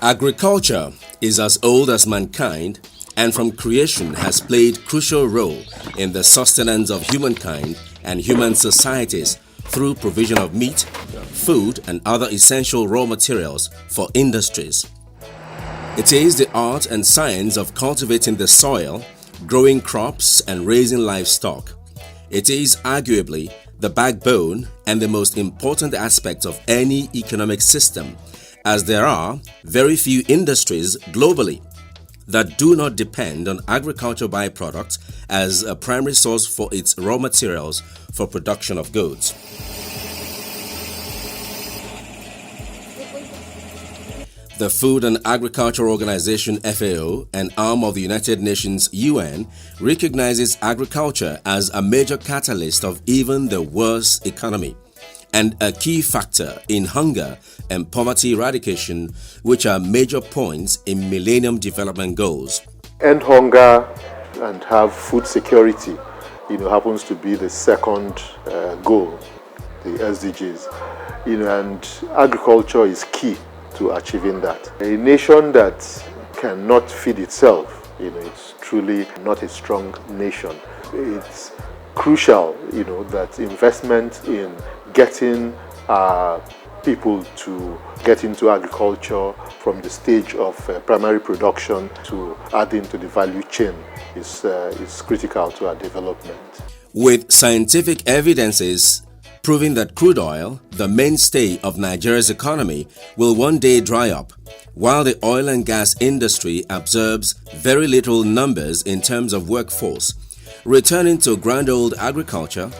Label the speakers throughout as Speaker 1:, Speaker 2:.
Speaker 1: Agriculture is as old as mankind and from creation has played crucial role in the sustenance of humankind and human societies through provision of meat, food and other essential raw materials for industries. It is the art and science of cultivating the soil, growing crops and raising livestock. It is arguably the backbone and the most important aspect of any economic system, as there are very few industries globally that do not depend on agricultural byproducts as a primary source for its raw materials for production of goods. The Food and Agriculture Organization FAO, an arm of the United Nations UN, recognizes agriculture as a major catalyst of even the worst economy and a key factor in hunger and poverty eradication, which are major points in Millennium Development Goals.
Speaker 2: End hunger and have food security, happens to be the second goal, the SDGs. And agriculture is key to achieving that. A nation that cannot feed itself, it's truly not a strong nation. It's crucial, that investment in getting people to get into agriculture from the stage of primary production to adding to the value chain is critical to our development.
Speaker 1: With scientific evidences proving that crude oil, the mainstay of Nigeria's economy, will one day dry up, while the oil and gas industry absorbs very little numbers in terms of workforce, returning to grand old agriculture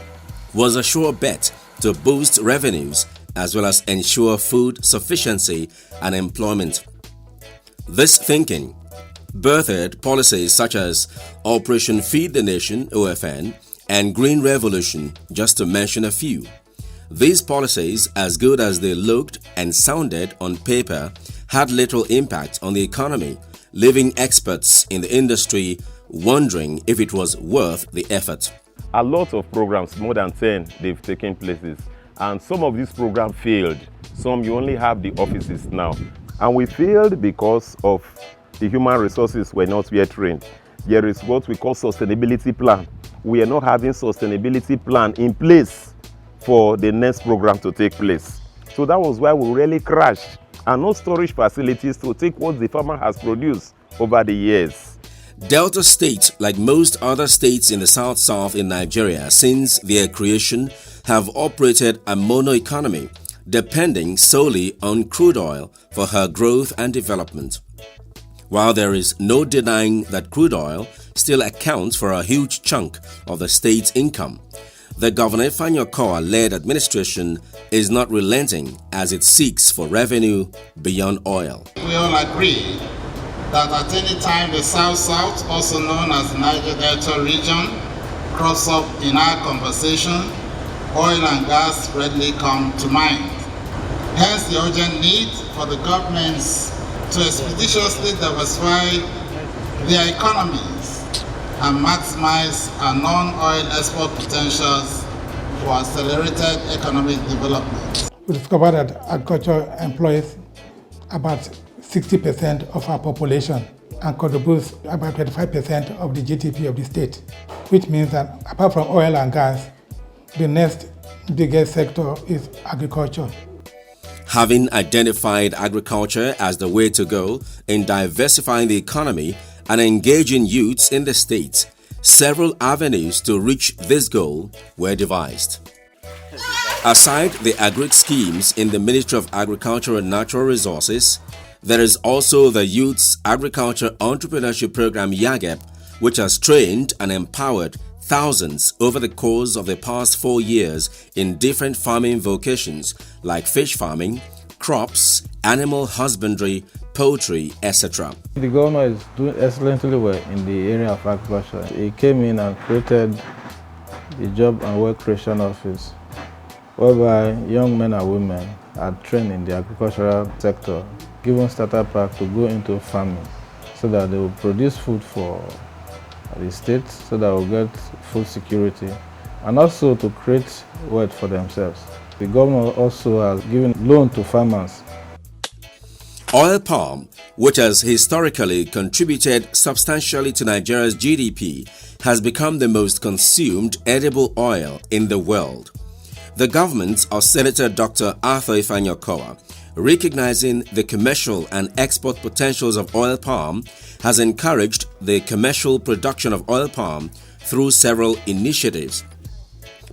Speaker 1: was a sure bet to boost revenues as well as ensure food sufficiency and employment. This thinking birthed policies such as Operation Feed the Nation (OFN) and Green Revolution, just to mention a few. These policies, as good as they looked and sounded on paper, had little impact on the economy, leaving experts in the industry wondering if it was worth the effort.
Speaker 3: A lot of programs, more than 10, they've taken places, and some of these programs failed. Some you only have the offices now, and we failed because of the human resources were not yet trained. There is what we call sustainability plan. We are not having sustainability plan in place for the next program to take place. So that was why we really crashed, and no storage facilities to take what the farmer has produced over the years.
Speaker 1: Delta State, like most other states in the South in Nigeria since their creation, have operated a mono economy, depending solely on crude oil for her growth and development. While there is no denying that crude oil still accounts for a huge chunk of the state's income, the Governor Fanyokoa-led administration is not relenting as it seeks for revenue beyond oil.
Speaker 4: We all agree that at any time the South-South, also known as the Niger Delta region, crops up in our conversation, oil and gas readily come to mind. Hence the urgent need for the governments to expeditiously diversify their economies and maximize our non-oil export potentials for accelerated economic development.
Speaker 5: We discovered that agriculture employs about 60% of our population and contributes about 25% of the GDP of the state, which means that apart from oil and gas, the next biggest sector is agriculture.
Speaker 1: Having identified agriculture as the way to go in diversifying the economy and engaging youths in the state, several avenues to reach this goal were devised. Aside the agric schemes in the Ministry of Agriculture and Natural Resources, there is also the Youth's Agriculture Entrepreneurship Program YAGEP, which has trained and empowered thousands over the course of the past 4 years in different farming vocations like fish farming, crops, animal husbandry, poultry, etc.
Speaker 6: The governor is doing excellently well in the area of agriculture. He came in and created the Job and Work Creation Office, whereby young men and women are trained in the agricultural sector, given starter pack to go into farming so that they will produce food for the state, so that we'll get food security, and also to create wealth for themselves. The government also has given loan to farmers.
Speaker 1: Oil palm, which has historically contributed substantially to Nigeria's GDP, has become the most consumed edible oil in the world. The government of Senator Dr. Arthur Ifanyokowa, recognizing the commercial and export potentials of oil palm, has encouraged the commercial production of oil palm through several initiatives.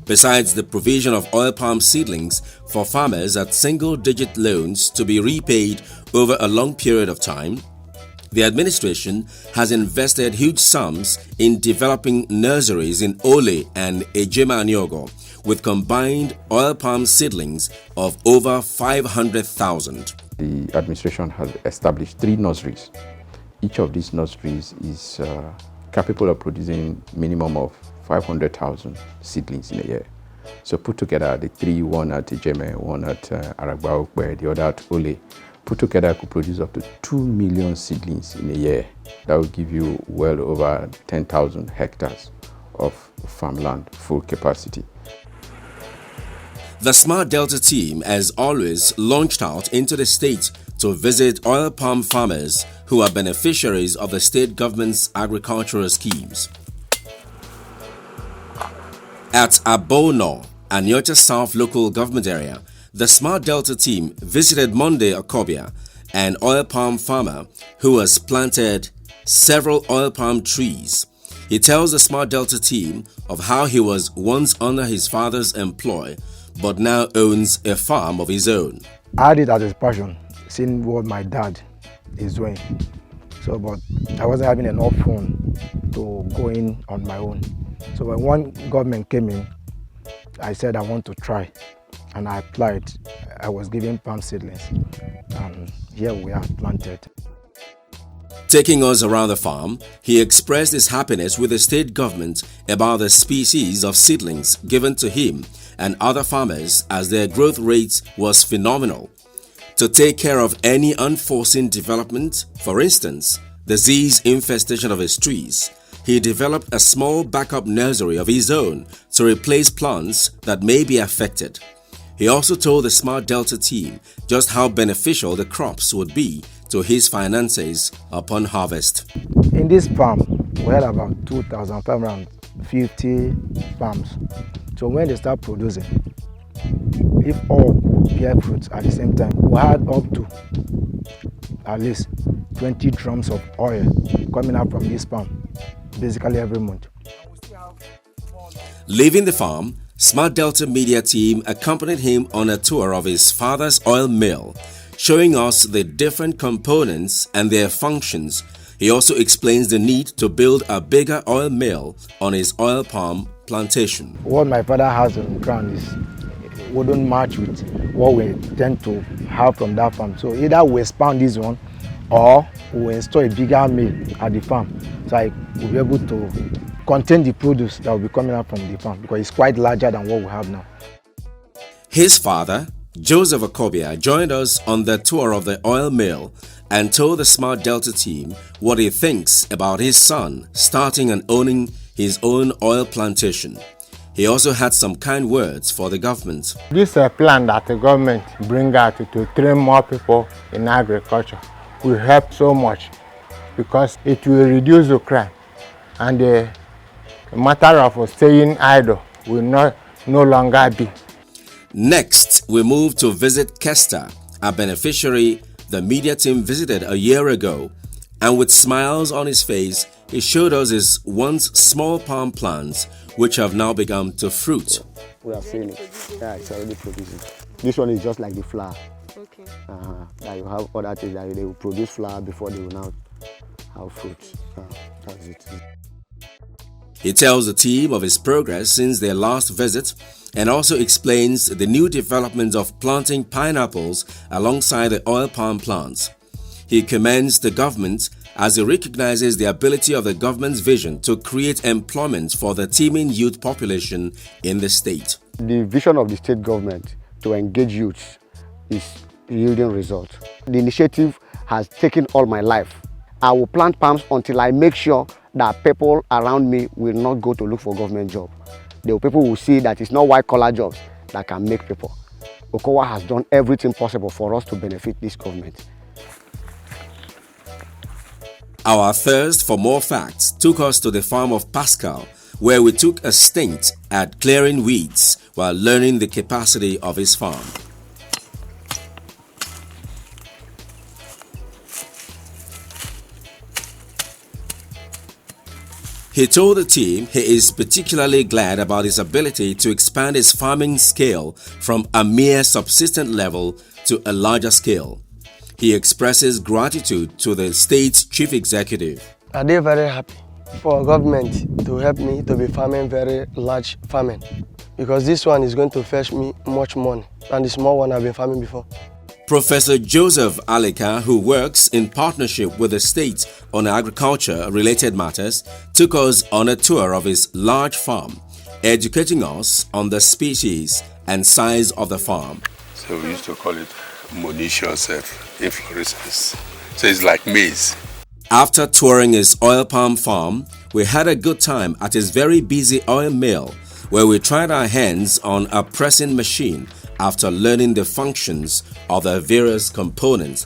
Speaker 1: Besides the provision of oil palm seedlings for farmers at single-digit loans to be repaid over a long period of time, the administration has invested huge sums in developing nurseries in Ole and Ejimaniogo with combined oil palm seedlings of over 500,000.
Speaker 7: The administration has established 3 nurseries. Each of these nurseries is capable of producing minimum of 500,000 seedlings in a year. So put together the 3, one at Ijeme, one at Aragbaokwe, the other at Ole, put together could produce up to 2 million seedlings in a year. That will give you well over 10,000 hectares of farmland, full capacity.
Speaker 1: The Smart Delta team has always launched out into the state to visit oil palm farmers who are beneficiaries of the state government's agricultural schemes. At Abono, Anyocha South local government area, the Smart Delta team visited Monday Okobia, an oil palm farmer who has planted several oil palm trees. He tells the Smart Delta team of how he was once under his father's employ but now owns a farm of his own.
Speaker 8: I had it as a passion, seeing what my dad is doing. So, but I wasn't having enough fun to go in on my own. So when one government came in, I said I want to try, and I applied. I was given palm seedlings, and here we are planted.
Speaker 1: Taking us around the farm, he expressed his happiness with the state government about the species of seedlings given to him and other farmers as their growth rate was phenomenal. To take care of any unforeseen development, for instance, disease infestation of his trees, he developed a small backup nursery of his own to replace plants that may be affected. He also told the Smart Delta team just how beneficial the crops would be to his finances upon harvest.
Speaker 8: In this farm, we had about 2,550 farms. So when they start producing, if all could bear fruits at the same time, we had up to at least 20 drums of oil coming out from this farm, basically every month.
Speaker 1: Leaving the farm, Smart Delta media team accompanied him on a tour of his father's oil mill, showing us the different components and their functions. He also explains the need to build a bigger oil mill on his oil palm plantation.
Speaker 8: What my father has on the ground wouldn't match with what we tend to have from that farm. So either we expand this one or we install a bigger mill at the farm, so I will be able to contain the produce that will be coming out from the farm, because it's quite larger than what we have now.
Speaker 1: His father, Joseph Okobia, joined us on the tour of the oil mill and told the Smart Delta team what he thinks about his son starting and owning his own oil plantation. He also had some kind words for the government.
Speaker 9: This is a plan that the government bring out to train more people in agriculture will help so much, because it will reduce the crime, and the matter of staying idle will no longer be.
Speaker 1: Next, we move to visit Kester, a beneficiary the media team visited a year ago, and with smiles on his face, he showed us his once small palm plants, which have now begun to fruit.
Speaker 10: We have seen it. Yeah, it's already producing. This one is just like the flower.
Speaker 11: Okay.
Speaker 10: That you have other things that they will produce flower before they will now have fruits. That's it.
Speaker 1: He tells the team of his progress since their last visit and also explains the new development of planting pineapples alongside the oil palm plants. He commends the government as he recognizes the ability of the government's vision to create employment for the teeming youth population in the state.
Speaker 10: The vision of the state government to engage youths is yielding results. The initiative has taken all my life. I will plant palms until I make sure that people around me will not go to look for government job. The people will see that it's not white-collar jobs that can make people. Okowa has done everything possible for us to benefit this government.
Speaker 1: Our thirst for more facts took us to the farm of Pascal, where we took a stint at clearing weeds while learning the capacity of his farm. He told the team he is particularly glad about his ability to expand his farming scale from a mere subsistent level to a larger scale. He expresses gratitude to the state's chief executive.
Speaker 11: Are they very happy for government to help me to be farming very large farming? Because this one is going to fetch me much money than the small one I've been farming before.
Speaker 1: Professor Joseph Alika, who works in partnership with the state on agriculture-related matters, took us on a tour of his large farm, educating us on the species and size of the farm.
Speaker 12: So we used to call it monoecious inflorescence. So it's like maize.
Speaker 1: After touring his oil palm farm, we had a good time at his very busy oil mill, where we tried our hands on a pressing machine after learning the functions of the various components.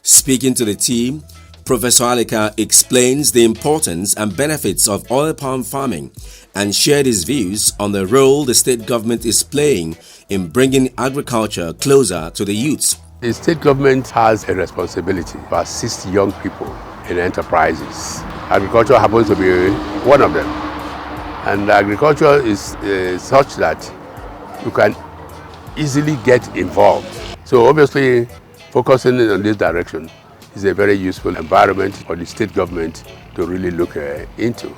Speaker 1: Speaking to the team, Professor Alika explains the importance and benefits of oil palm farming and shared his views on the role the state government is playing in bringing agriculture closer to the youths.
Speaker 12: The state government has a responsibility to assist young people in enterprises. Agriculture happens to be one of them. And agriculture is such that you can easily get involved. So obviously, focusing on this direction is a very useful environment for the state government to really look into.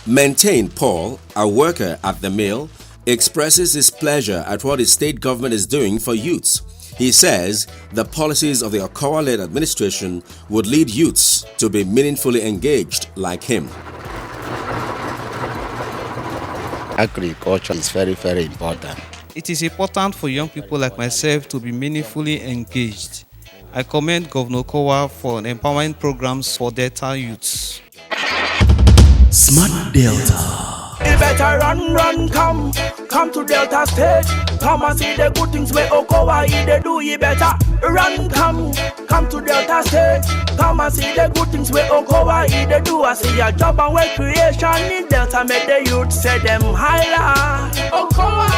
Speaker 1: Maintain Paul, a worker at the mill, expresses his pleasure at what his state government is doing for youths. He says the policies of the Okowa-led administration would lead youths to be meaningfully engaged like him.
Speaker 13: Agriculture is very, very important.
Speaker 14: It is important for young people like myself to be meaningfully engaged. I commend Governor Okowa for empowering programs for Delta youths.
Speaker 15: Smart Delta.
Speaker 16: You better run, come to Delta State. Come and see the good things where Okowa they do. You better run, come to Delta State. Come and see the good things where Okowa they do. I see your job and work creation in Delta make the youth say them higher. Okowa.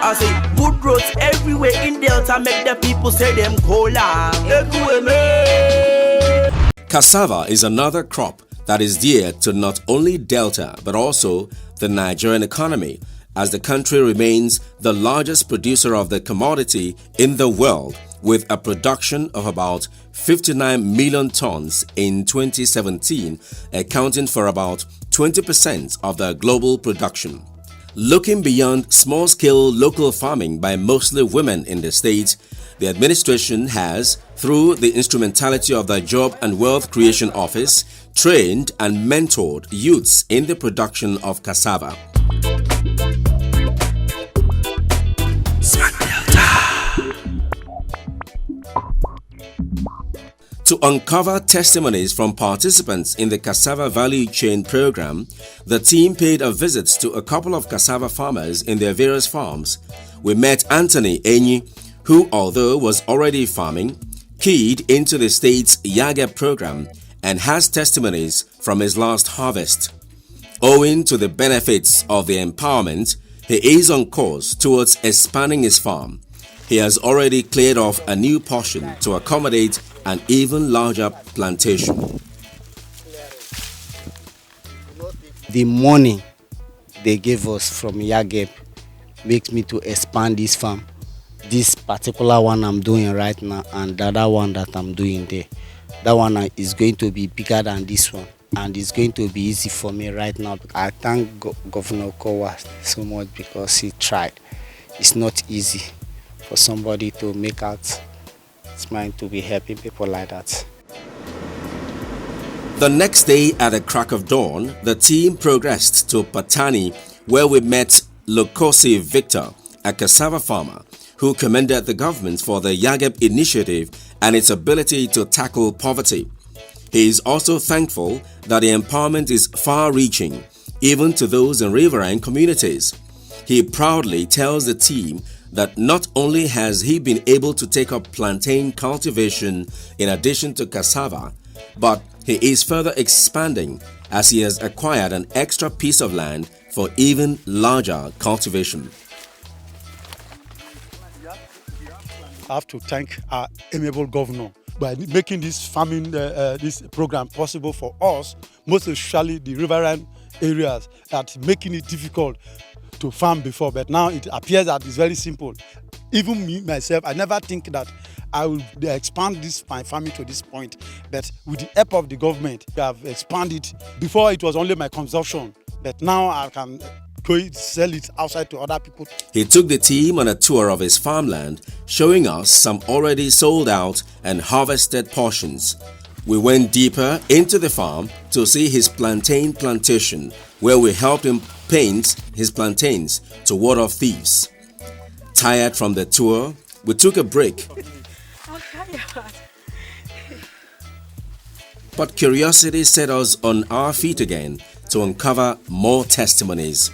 Speaker 16: I see good roads everywhere in Delta make the people say them cola.
Speaker 1: Cassava is another crop that is dear to not only Delta but also the Nigerian economy, as the country remains the largest producer of the commodity in the world, with a production of about 59 million tons in 2017, accounting for about 20% of the global production. Looking beyond small-scale local farming by mostly women in the state, the administration has, through the instrumentality of the Job and Wealth Creation Office, trained and mentored youths in the production of cassava. To uncover testimonies from participants in the Cassava Value Chain program, the team paid a visit to a couple of cassava farmers in their various farms. We met Anthony Enyi, who, although was already farming, keyed into the state's YAGEP program and has testimonies from his last harvest. Owing to the benefits of the empowerment, he is on course towards expanding his farm. He has already cleared off a new portion to accommodate an even larger plantation.
Speaker 13: The money they gave us from YAGEP makes me to expand this farm. This particular one I'm doing right now and the other one that I'm doing there. That one is going to be bigger than this one and it's going to be easy for me right now. I thank Governor Okowa so much because he tried. It's not easy for somebody to make out his mind to be helping people like that.
Speaker 1: The next day at the crack of dawn, the team progressed to Patani, where we met Lokosi Victor, a cassava farmer, who commended the government for the YAGEP initiative and its ability to tackle poverty. He is also thankful that the empowerment is far-reaching, even to those in riverine communities. He proudly tells the team that not only has he been able to take up plantain cultivation in addition to cassava, But he is further expanding as he has acquired an extra piece of land for even larger cultivation.
Speaker 15: I have to thank our amiable governor by making this farming this program possible for us, most especially the riverine areas, that making it difficult to farm before. But now it appears that it's very simple. Even me myself, I never think that I will expand my farming to this point. But with the help of the government, I have expanded. Before it was only my consumption, but now I can sell it outside to other people.
Speaker 1: He took the team on a tour of his farmland, showing us some already sold out and harvested portions. We went deeper into the farm to see his plantain plantation, where we helped him paint his plantains to ward off thieves. Tired from the tour, we took a break. But curiosity set us on our feet again to uncover more testimonies.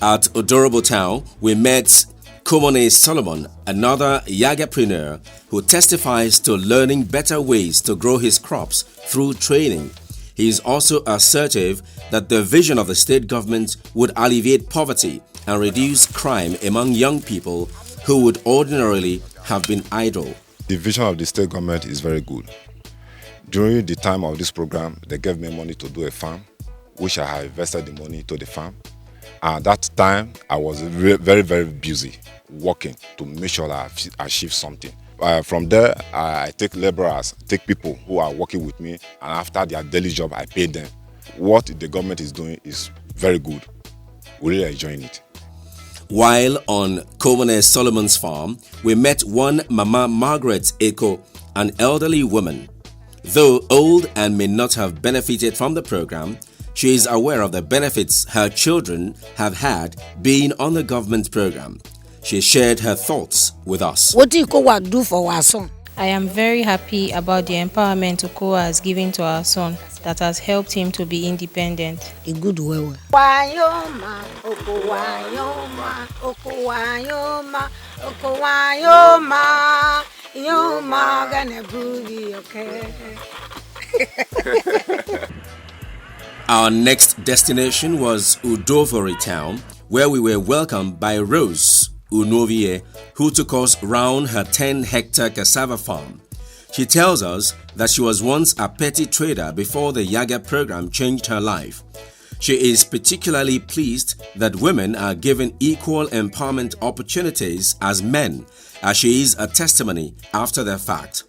Speaker 1: At Odorobo Town, we met Komone Solomon, another Yagapreneur who testifies to learning better ways to grow his crops through training. He is also assertive that the vision of the state government would alleviate poverty and reduce crime among young people who would ordinarily have been idle.
Speaker 17: The vision of the state government is very good. During the time of this program, they gave me money to do a farm, which I have invested the money to the farm. At that time, I was very, very busy working to make sure that I achieve something. From there, I take laborers, take people who are working with me, and after their daily job, I pay them. What the government is doing is very good. We're really enjoying it.
Speaker 1: While on Komone Solomon's farm, we met one Mama Margaret Eko, an elderly woman. Though old and may not have benefited from the program, she is aware of the benefits her children have had being on the government program. She shared her thoughts with us.
Speaker 18: What do Okowa do for our son?
Speaker 19: I am very happy about the empowerment Okowa has given to our son that has helped him to be independent.
Speaker 18: A good way.
Speaker 1: Our next destination was Udovori Town, where we were welcomed by Rose Unovie, who took us round her 10-hectare cassava farm. She tells us that she was once a petty trader before the Yaga program changed her life. She is particularly pleased that women are given equal empowerment opportunities as men, as she is a testimony after the fact.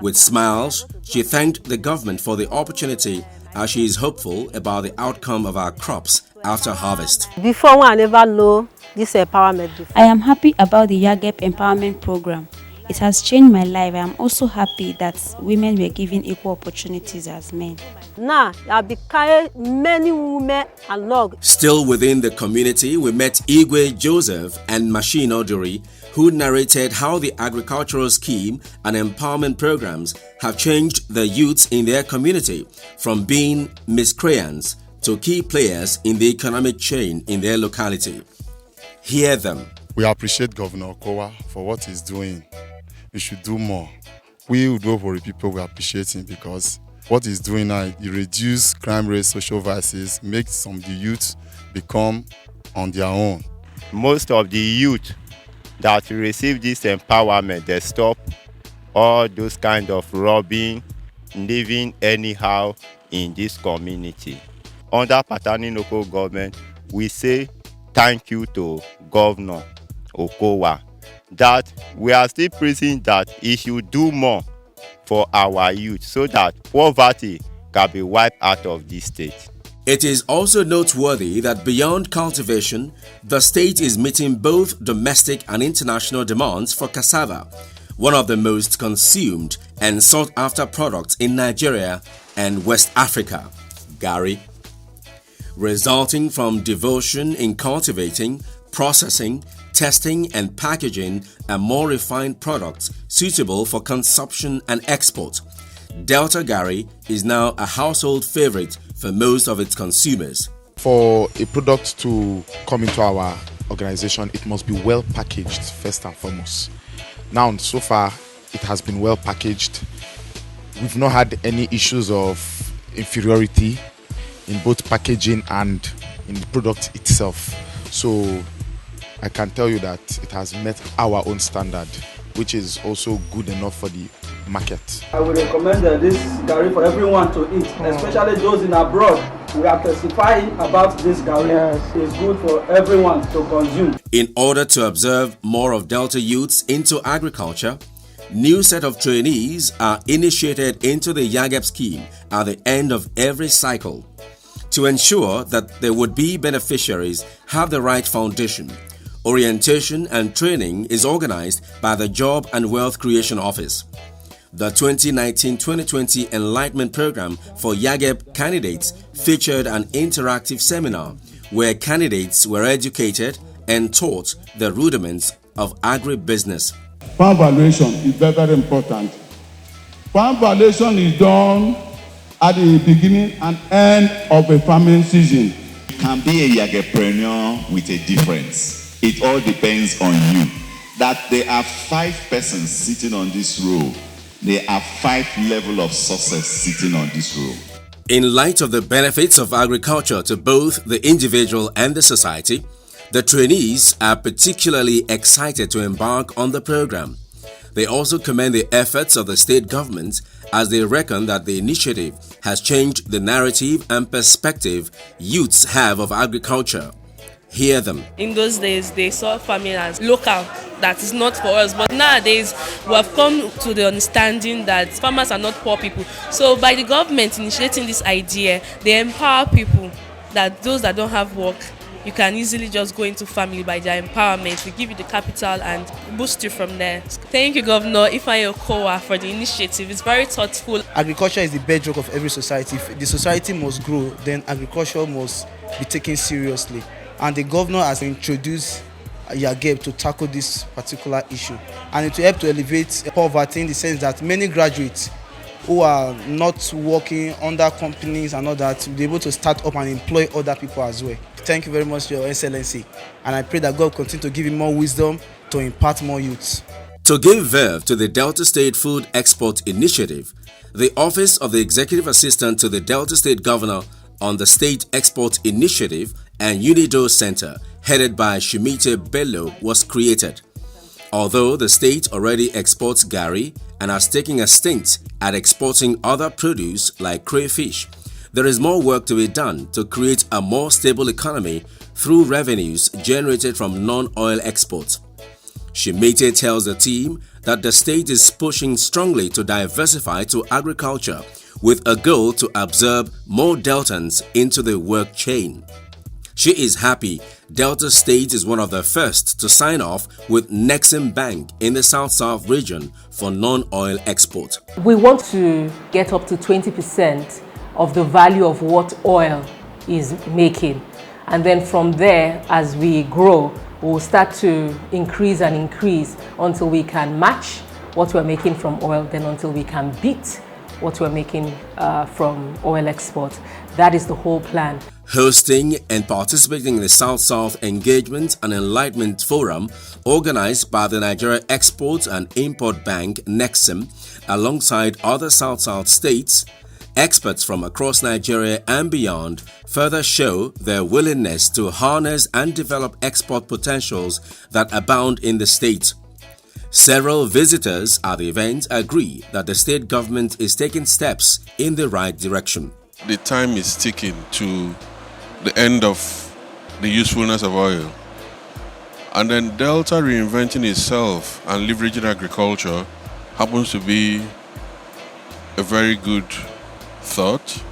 Speaker 1: With smiles, she thanked the government for the opportunity, as she is hopeful about the outcome of our crops after harvest.
Speaker 20: Before, I never know this empowerment before.
Speaker 21: I am happy about the Yagep empowerment program. It has changed my life. I am also happy that women were given equal opportunities as men.
Speaker 20: Now, I'll be carrying many women along.
Speaker 1: Still within the community, we met Igwe Joseph and Machine Odori, who narrated how the agricultural scheme and empowerment programs have changed the youths in their community from being miscreants to key players in the economic chain in their locality. Hear them.
Speaker 22: We appreciate Governor Okowa for what he's doing. We should do more. We Udovori people, we appreciate him because what he's doing now, he reduces crime rate, social vices, makes some of the youth become on their own.
Speaker 23: Most of the youth that receive this empowerment, they stop all those kind of robbing, living anyhow in this community. Under Patani local government, we say thank you to Governor Okowa that we are still praising that he should do more for our youth so that poverty can be wiped out of this state.
Speaker 1: It is also noteworthy that beyond cultivation, the state is meeting both domestic and international demands for cassava, one of the most consumed and sought after products in Nigeria and West Africa, Gary. Resulting from devotion in cultivating, processing, testing and packaging a more refined products suitable for consumption and export, Delta Gary is now a household favorite for most of its consumers.
Speaker 24: For a product to come into our organization, it must be well packaged first and foremost.
Speaker 22: Now, so far, it has been well packaged. We've not had any issues of inferiority in both packaging and in the product itself. So I can tell you that it has met our own standard, which is also good enough for the market.
Speaker 2: I would recommend this gari for everyone to eat, especially those in abroad. We are testifying about this gari. Yes. It's good for everyone to consume.
Speaker 1: In order to observe more of Delta youths into agriculture, new set of trainees are initiated into the YAGEP scheme at the end of every cycle. To ensure that the would-be beneficiaries have the right foundation, orientation and training is organized by the Job and Wealth Creation Office. The 2019-2020 Enlightenment Program for YAGEP candidates featured an interactive seminar where candidates were educated and taught the rudiments of agribusiness.
Speaker 3: Farm valuation is very, very important. Farm valuation is done at the beginning and end of a farming season.
Speaker 4: You can be a YAGEPreneur with a difference. It all depends on you. That there are 5 persons sitting on this row. There are 5 levels of success sitting on this row.
Speaker 1: In light of the benefits of agriculture to both the individual and the society, the trainees are particularly excited to embark on the program. They also commend the efforts of the state government as they reckon that the initiative has changed the narrative and perspective youths have of agriculture. Hear them.
Speaker 5: In those days, they saw farming as local, that is not for us. But nowadays, we have come to the understanding that farmers are not poor people. So by the government initiating this idea, they empower people, that those that don't have work, you can easily just go into family by their empowerment. We give you the capital and boost you from there. Thank you, Governor Ifeanyi Okowa, for the initiative. It's very thoughtful.
Speaker 25: Agriculture is the bedrock of every society. If the society must grow, then agriculture must be taken seriously. And the governor has introduced YAGEP to tackle this particular issue. And it will help to elevate poverty in the sense that many graduates who are not working under companies and all that will be able to start up and employ other people as well. Thank you very much, Your Excellency. And I pray that God continue to give him more wisdom to impart more youths.
Speaker 1: To give verve to the Delta State Food Export Initiative, the Office of the Executive Assistant to the Delta State Governor on the State Export Initiative and UNIDO Center, headed by Shumite Bello, was created. Although the state already exports gari and has taken a stint at exporting other produce like crayfish, there is more work to be done to create a more stable economy through revenues generated from non-oil exports. Shumite tells the team that the state is pushing strongly to diversify to agriculture with a goal to absorb more Deltans into the work chain. She is happy Delta State is one of the first to sign off with Nexim Bank in the South-South region for non-oil export.
Speaker 26: We want to get up to 20% of the value of what oil is making. And then from there, as we grow, we'll start to increase and increase until we can match what we're making from oil, then until we can beat what we're making from oil export. That is the whole plan.
Speaker 1: Hosting and participating in the South-South Engagement and Enlightenment Forum organized by the Nigeria Export and Import Bank, Nexim, alongside other South-South states, experts from across Nigeria and beyond further show their willingness to harness and develop export potentials that abound in the state. Several visitors at the event agree that the state government is taking steps in the right direction.
Speaker 27: The time is ticking to the end of the usefulness of oil. And then Delta reinventing itself and leveraging agriculture happens to be a very good thought.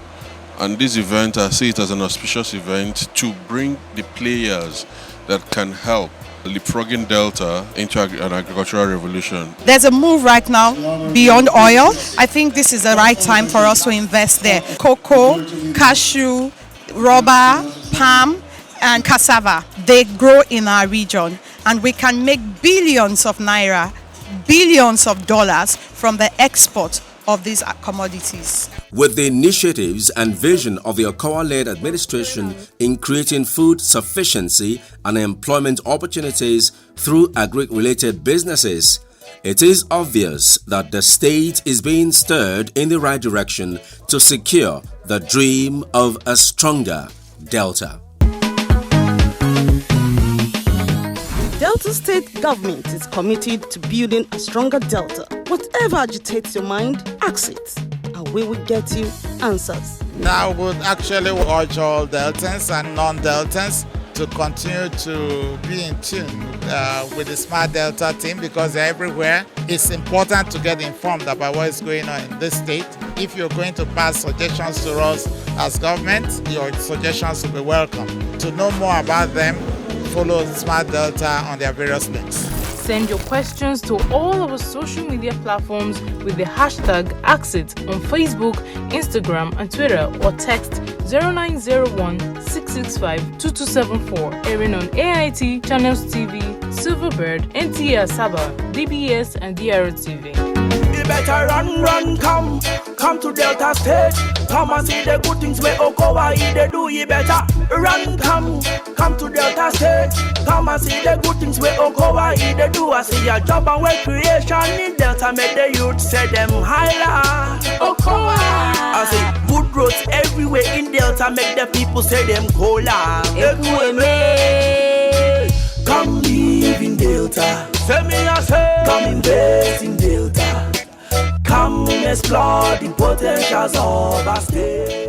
Speaker 27: And this event, I see it as an auspicious event to bring the players that can help leapfrogging Delta into an agricultural revolution.
Speaker 28: There's a move right now beyond oil. I think this is the right time for us to invest there. Cocoa, cashew, rubber, palm, and cassava, they grow in our region, and we can make billions of naira, billions of dollars from the export of these commodities.
Speaker 1: With the initiatives and vision of the Okowa-led administration in creating food sufficiency and employment opportunities through agri-related businesses, it is obvious that the state is being stirred in the right direction to secure the dream of a stronger Delta.
Speaker 6: Delta State Government is committed to building a stronger Delta. Whatever agitates your mind, ask it, and we will get you answers.
Speaker 7: I would actually urge all Deltans and non-Deltans to continue to be in tune with the Smart Delta team because they're everywhere. It's important to get informed about what is going on in this state. If you're going to pass suggestions to us as government, your suggestions will be welcome. To know more about them, follow Smart Delta on their various links.
Speaker 8: Send your questions to all our social media platforms with the hashtag #AskIt on Facebook, Instagram, and Twitter, or text 0901-665-2274, airing on AIT, Channels TV, Silverbird, NTA Asaba, DBS, and DRTV.
Speaker 16: You better run, come to Delta State. Come and see the good things where Okowa they do. You better run, come to Delta State. Come and see the good things where Okowa they do. I see your job and work creation in Delta. Make the youth say them highlight Okowa. I see good roads everywhere in Delta. Make the people say them cola. Come live in Delta. Say me I say, come invest in Delta. Come explore the potentials of our state.